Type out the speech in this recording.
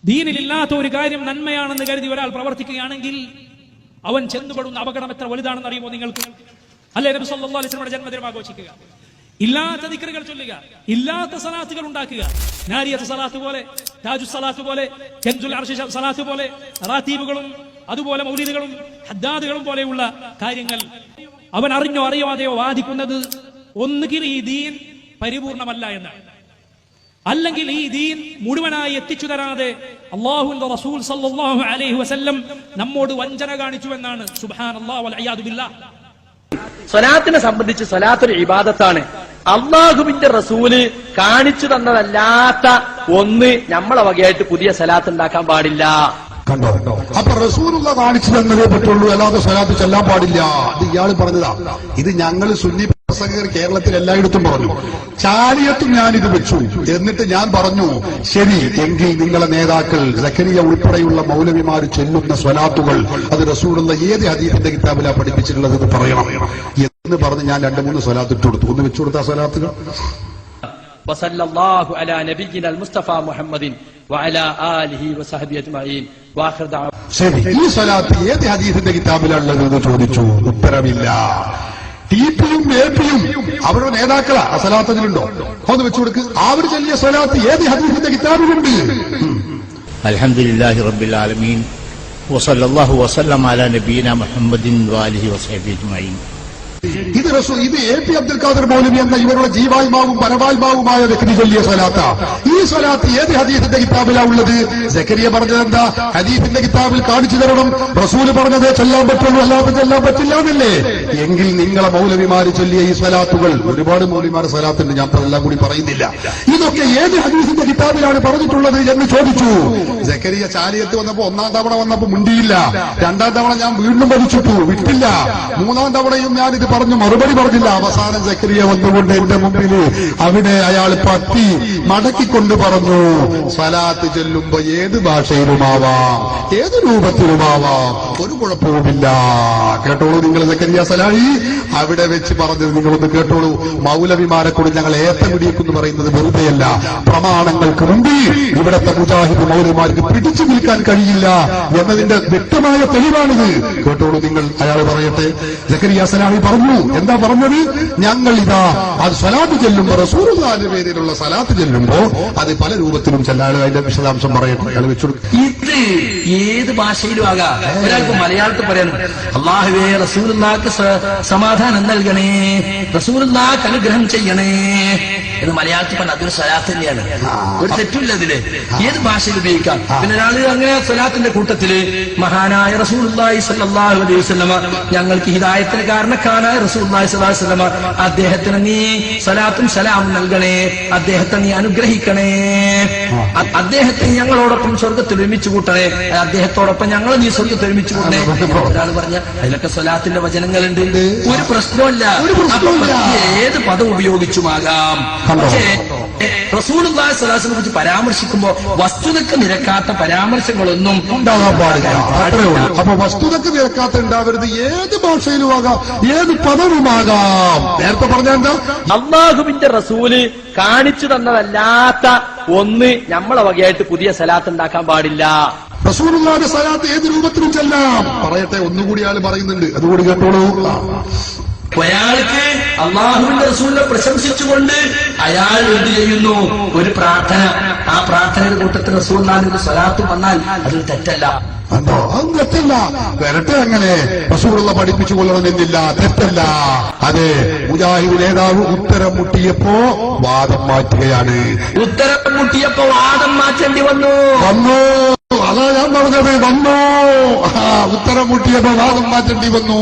ദീനിലില്ലാത്ത ഒരു കാര്യം നന്മയാണെന്ന് കരുതി ഒരാൾ പ്രവർത്തിക്കുകയാണെങ്കിൽ അവൻ ചെന്നുപെടുന്ന അപകടം എത്ര വലുതാണെന്ന് അറിയുമോ നിങ്ങൾക്ക്? അല്ലേ നബി സല്ലല്ലാഹു അലൈഹി വസല്ലമയുടെ ജന്മദിനം ആഘോഷിക്കുക, ഇല്ലാത്ത ദിക്റുകൾ ചൊല്ലുക, ഇല്ലാത്ത സലാത്തുകൾ ഉണ്ടാക്കുക, നാരിയത്ത് സലാത്ത് പോലെ, താജു സലാത്ത് പോലെ, കൻസുൽ അർശി സലാത്ത് പോലെ, റാത്തീബുകളും അതുപോലെ മൗലിദുകളും ഹദ്ദാദുകളും പോലെയുള്ള കാര്യങ്ങൾ അവൻ അറിഞ്ഞോ അറിയാതെയോ വാദിക്കുന്നത് ഒന്നുകിൽ ഈ ദീൻ പരിപൂർണമല്ല എന്നാണ്, അല്ലെങ്കിൽ ഈ ദീൻ മുഴുവനായി എത്തിച്ചു തരാതെ അല്ലാഹുവിന്റെ റസൂൽ സല്ലല്ലാഹു അലൈഹി വസല്ലം നമ്മോട് വഞ്ചന കാണിച്ചു എന്നാണ്. സുബ്ഹാനല്ലാഹ് വൽ ഇയാദു ബില്ലാഹ്. സ്വലാത്തിനെ സംബന്ധിച്ച് സ്വലാത്തൊരു ഇബാദത്താണ്. അള്ളാഹുവിന്റെ റസൂല് കാണിച്ചു തന്നതല്ലാത്ത ഒന്ന് നമ്മളെ വകയായിട്ട് പുതിയ സ്വലാത്ത് ഉണ്ടാക്കാൻ പാടില്ല. കണ്ടോ? അപ്പൊ റസൂലുള്ള കാണിച്ചു തന്നതേ പറ്റുള്ളൂ, അല്ലാതെ സ്വലാത്ത് ചെല്ലാൻ പാടില്ല. ഇത് ഇയാൾ പറഞ്ഞതാ. ഇത് ഞങ്ങൾ സുന്നി പ്രസംഗകർ കേരളത്തിൽ എല്ലായിടത്തും പറഞ്ഞു. ചാലിയത്തും ഞാനിത് വെച്ചു. എന്നിട്ട് ഞാൻ പറഞ്ഞു, ശരി എങ്കിൽ നിങ്ങളെ നേതാക്കൾ സക്കരിയ ഉൾപ്പെടെയുള്ള മൗലവിമാർ ചെല്ലുന്ന സ്വലാത്തുകൾ അത് റസൂലുള്ള ഏത് ഹദീസിന്റെ കിതാബിലാ പഠിപ്പിച്ചിട്ടുള്ളത് എന്ന് പറയണം എന്ന് പറഞ്ഞ് ഞാൻ 2-3 സ്വലാത്ത് ഇട്ട് കൊടുത്തു. ഒന്ന് വെച്ചു കൊടുത്ത സ്വലാത്തുകൾ വസല്ലല്ലാഹു അലാ നബിയിനൽ മുസ്തഫ മുഹമ്മദിൻ വഅലാ ആലിഹി വസഹബിഹി അജ്മഈൻ. ശരി, ഈ സ്വലാത്ത് ഏത് ഹദീസിന്റെ കിതാബിലുള്ളത് എന്ന് ചോദിച്ചു. ഉത്തരവില്ല. ടിപിയും എപിയും അവരുടെ നേതാക്കളാ ആ സ്വലാത്ത് അതിലുണ്ടോ? ഒന്ന് വെച്ചു കൊടുക്ക്. അവർ ചൊല്ലിയ സ്വലാത്ത് ഏത് ഹദീസിന്റെ കിതാബിലുണ്ട്? അൽഹംദുലില്ലാഹി റബ്ബിൽ ആലമീൻ വസല്ലല്ലാഹു വസല്ലമ അലാ നബിയിനാ മുഹമ്മദിൻ വആലിഹി വസഹബിഹി അജ്മഈൻ. ഇത് എ പി അബ്ദുൽ ഖാദർ മൗലവി എന്ന ഇവരുടെ ജീവാത്മാവും പരമാത്മാവുമായ വ്യക്തി ചൊല്ലിയ സ്വലാത്ത. ഈ സ്വലാത്ത് ഏത് ഹദീസിന്റെ കിതാബിലാ ഉള്ളത്? സക്കരിയ പറഞ്ഞത് എന്താ? ഹദീസിന്റെ കിതാബിൽ കാണിച്ചു തരണം. റസൂല് പറഞ്ഞതേ ചെല്ലാൻ പറ്റുള്ളൂ, അല്ലാതെ ചെല്ലാൻ പറ്റില്ല എന്നല്ലേ? എങ്കിൽ നിങ്ങളെ മൗലവിമാര് ചൊല്ലിയ ഈ സ്വലാത്തുകൾ, ഒരുപാട് മൗലവിമാർ സ്വലാത്തുണ്ട്, ഞാൻ എല്ലാം കൂടി പറയുന്നില്ല, ഇതൊക്കെ ഏത് ഹദീസിന്റെ കിതാബിലാണ് പറഞ്ഞിട്ടുള്ളത് എന്ന് ചോദിച്ചു. സക്കരിയ ചാലിയത്ത് വന്നപ്പോ 1-ാം തവണ വന്നപ്പോ മുണ്ടിയില്ല. 2-ാം തവണ ഞാൻ വീണ്ടും വലിച്ചിട്ടു, വിട്ടില്ല. 3-ാം തവണയും ഞാൻ ഇത് പറഞ്ഞു, മറുപടി പറഞ്ഞില്ല. അവസാനം സക്കരിയ വന്നുകൊണ്ട് എന്റെ മുമ്പിൽ അവിടെ അയാൾ പത്തി മടക്കിക്കൊണ്ട് പറഞ്ഞു, സ്വലാത്ത് ചൊല്ലുമ്പോ ഏത് ഭാഷയിലുമാവാം, ഏത് രൂപത്തിലുമാവാം, ഒരു കുഴപ്പവുമില്ല. കേട്ടോളൂ നിങ്ങൾ സക്കരിയ സലാഹി അവിടെ വെച്ച് പറഞ്ഞത് നിങ്ങളൊന്ന് കേട്ടോളൂ. മൗലവിമാരെ കൂടി ഞങ്ങൾ ഏത്തമിടിയെന്ന് പറയുന്നത് വെറുതെയല്ല, പ്രമാണങ്ങൾക്ക് മുമ്പിൽ ഇവിടത്തെ മുജാഹിദ് മൗലവിമാർക്ക് പിടിച്ചു നിൽക്കാൻ കഴിയില്ല എന്നതിന്റെ വ്യക്തമായ തെളിവാണിത്. കേട്ടോളൂ നിങ്ങൾ. അയാൾ പറയട്ടെ. സക്കരിയ സലാഹി പറഞ്ഞു, എന്താ പറഞ്ഞത്? ഞങ്ങൾ ഇതാ അത് സ്വലാത്ത് ചെല്ലുമ്പോ റസൂലുള്ളാഹിന്റെ പേരിലുള്ള സ്വലാത്ത് ചെല്ലുമ്പോ അത് പല രൂപത്തിലും ചെല്ലാൻ. അതിന്റെ വിശദാംശം പറയട്ടെ. അയാൾ വെച്ചുകൊടുക്കും. ഇത് ഏത് ഭാഷയിലും ആകാം. ഒരാൾക്ക് മലയാളത്തിൽ പറയണം, അല്ലാഹുവേ റസൂലുള്ളാഹിക്ക് സമാധാനം നൽകണേ, റസൂലുള്ളാഹിക്ക് അനുഗ്രഹം ചെയ്യണേ എന്ന് മലയാളത്തിൽ പറഞ്ഞ അതൊരു സ്വലാത്ത് തന്നെയാണ്. ഒരു തെറ്റില്ല അതില്. ഏത് ഭാഷയിൽ ഉപയോഗിക്കാം. പിന്നെ ഒരാൾ അങ്ങനെ സ്വലാത്തിന്റെ കൂട്ടത്തില് മഹാനായ റസൂലുള്ളാഹി സ്വല്ലല്ലാഹു അലൈഹി വസല്ലമ ഞങ്ങൾക്ക് ഹിദായത്തിന് കാരണക്കാരനായ റസൂലുള്ളാഹി സ്വല്ലല്ലാഹു അലൈഹി വസല്ലമ അദ്ദേഹത്തിന് നീ സ്വലാത്തും സലാമും നൽകണേ, അദ്ദേഹത്തെ നീ അനുഗ്രഹിക്കണേ, അദ്ദേഹത്തിന് ഞങ്ങളോടൊപ്പം സ്വർഗത്തിൽ ഒരുമിച്ച് കൂട്ടണേ, അദ്ദേഹത്തോടൊപ്പം ഞങ്ങൾ നീ സ്വർഗത്തിൽ ഒരുമിച്ച് കൂട്ടണേ. ഒരാൾ പറഞ്ഞ അതിലൊക്കെ സ്വലാത്തിന്റെ വചനങ്ങളുണ്ട്, ഒരു പ്രശ്നമല്ല. ഏത് പദം ഉപയോഗിച്ചുമാകാം. പക്ഷേ റസൂലുള്ളാഹി സ്വല്ലല്ലാഹു അലൈഹി വസല്ലമയെ കുറിച്ച് പരാമർശിക്കുമ്പോ വസ്തുതക്ക് നിരക്കാത്ത പരാമർശങ്ങളൊന്നും ഉണ്ടാകാൻ പാടില്ല. അത്രേ ഉള്ളൂ. അപ്പൊ വസ്തുതക്ക് നിരക്കാത്ത ഉണ്ടാവരുത്. ഏത് ഭാഷയിലും ആകാം, ഏത് പദവുമാകാം. നേരത്തെ പറഞ്ഞ എന്താ? അല്ലാഹുവിന്റെ റസൂല് കാണിച്ചു തന്നതല്ലാത്ത ഒന്ന് നമ്മളെ വകയായിട്ട് പുതിയ സലാത്ത് ഉണ്ടാക്കാൻ പാടില്ല. റസൂലുള്ളാഹിന്റെ സലാത്ത് ഏത് രൂപത്തിലും ചെല്ലാം. പറയട്ടെ, ഒന്നുകൂടി ആള് പറയുന്നുണ്ട്, അതുകൂടി കേട്ടോളൂ. ഒരാൾക്ക് അള്ളാഹുവിന്റെ റസൂലിനെ പ്രശംസിച്ചുകൊണ്ട് അയാൾ എന്ത് ചെയ്യുന്നു? ഒരു പ്രാർത്ഥന. ആ പ്രാർത്ഥനയുടെ കൂട്ടത്തിൽ റസൂലുള്ളാഹിന്റെ സ്വലാത്ത് വന്നാൽ അതൊരു തെറ്റല്ല. അതോ? അത് തെറ്റല്ല. വരട്ടെ, അങ്ങനെ റസൂലുള്ള പഠിപ്പിച്ചു കൊള്ളണമെന്നില്ല, തെറ്റല്ല. അതെ, മുജാഹിദ് നേതാവ് ഉത്തരം മുട്ടിയപ്പോ വാദം മാറ്റുകയാണ്. ഉത്തരം മുട്ടിയപ്പോ വാദം മാറ്റേണ്ടി വന്നു. അതാ ഞാൻ പറഞ്ഞത്. വന്നു. ഉത്തരം മുട്ടിയപ്പോ വാദം മാറ്റേണ്ടി വന്നു.